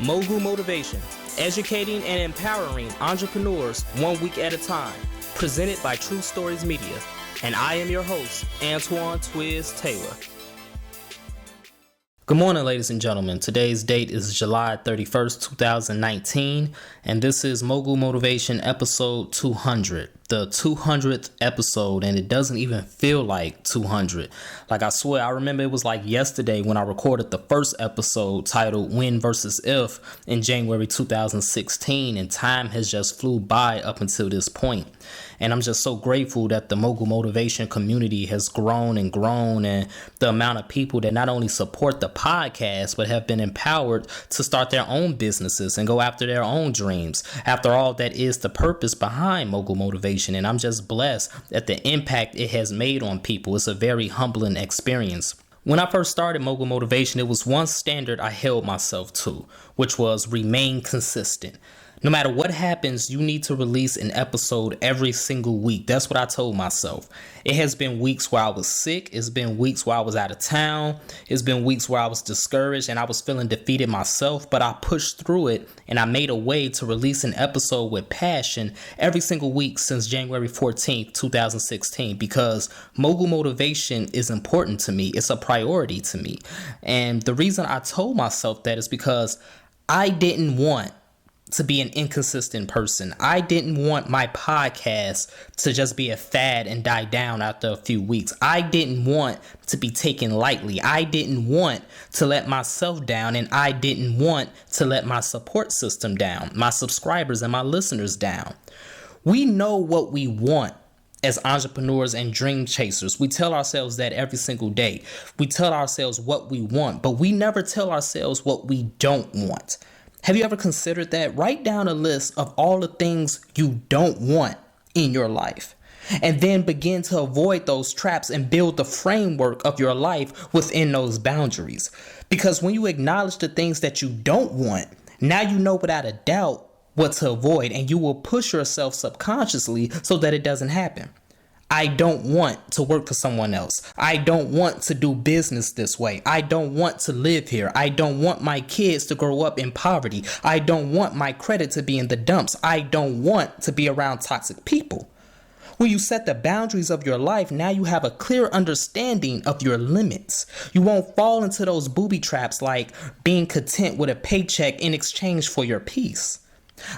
Mogul Motivation, educating and empowering entrepreneurs 1 week at a time, presented by True Stories Media. And I am your host, Antoine Twiz Taylor. Good morning, ladies and gentlemen. Today's date is July 31st, 2019, and this is Mogul Motivation episode 200, the 200th episode, and it doesn't even feel like 200. Like, I swear, I remember it was like yesterday when I recorded the first episode titled When versus If in January 2016, and time has just flew by up until this point. And I'm just so grateful that the Mogul Motivation community has grown, and the amount of people that not only support the podcast, but have been empowered to start their own businesses and go after their own dreams. After all, that is the purpose behind Mogul Motivation. And I'm just blessed at the impact it has made on people. It's a very humbling experience. When I first started Mogul Motivation, it was one standard I held myself to, which was remain consistent. No matter what happens, you need to release an episode every single week. That's what I told myself. It has been weeks where I was sick. It's been weeks where I was out of town. It's been weeks where I was discouraged and I was feeling defeated myself, but I pushed through it and I made a way to release an episode with passion every single week since January 14th, 2016, because Mogul Motivation is important to me. It's a priority to me. And the reason I told myself that is because I didn't want to be an inconsistent person. I didn't want my podcast to just be a fad and die down after a few weeks. I didn't want to be taken lightly. I didn't want to let myself down, and I didn't want to let my support system down, my subscribers and my listeners down. We know what we want as entrepreneurs and dream chasers. We tell ourselves that every single day. We tell ourselves what we want, but we never tell ourselves what we don't want. Have you ever considered that? Write down a list of all the things you don't want in your life, and then begin to avoid those traps and build the framework of your life within those boundaries. Because when you acknowledge the things that you don't want, now you know without a doubt what to avoid, and you will push yourself subconsciously so that it doesn't happen. I don't want to work for someone else. I don't want to do business this way. I don't want to live here. I don't want my kids to grow up in poverty. I don't want my credit to be in the dumps. I don't want to be around toxic people. When you set the boundaries of your life, now you have a clear understanding of your limits. You won't fall into those booby traps like being content with a paycheck in exchange for your peace.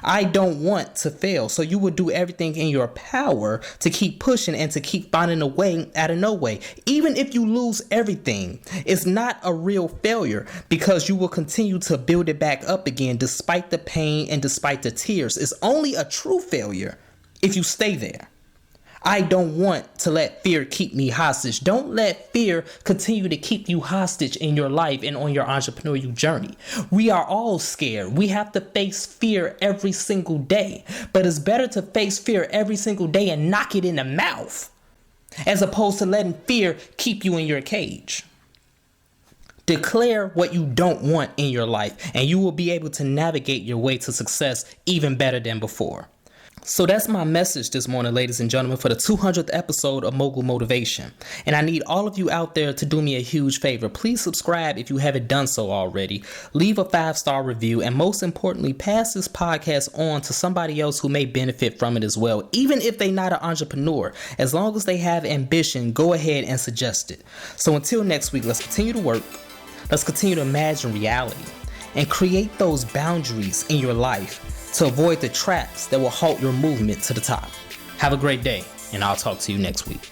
I don't want to fail, so you will do everything in your power to keep pushing and to keep finding a way out of no way. Even if you lose everything, it's not a real failure because you will continue to build it back up again despite the pain and despite the tears. It's only a true failure if you stay there. I don't want to let fear keep me hostage. Don't let fear continue to keep you hostage in your life and on your entrepreneurial journey. We are all scared. We have to face fear every single day. But it's better to face fear every single day and knock it in the mouth as opposed to letting fear keep you in your cage. Declare what you don't want in your life, and you will be able to navigate your way to success even better than before. So that's my message this morning, ladies and gentlemen, for the 200th episode of Mogul Motivation. And I need all of you out there to do me a huge favor. Please subscribe if you haven't done so already. Leave a 5-star review. And most importantly, pass this podcast on to somebody else who may benefit from it as well. Even if they're not an entrepreneur, as long as they have ambition, go ahead and suggest it. So until next week, let's continue to work. Let's continue to imagine reality and create those boundaries in your life to avoid the traps that will halt your movement to the top. Have a great day, and I'll talk to you next week.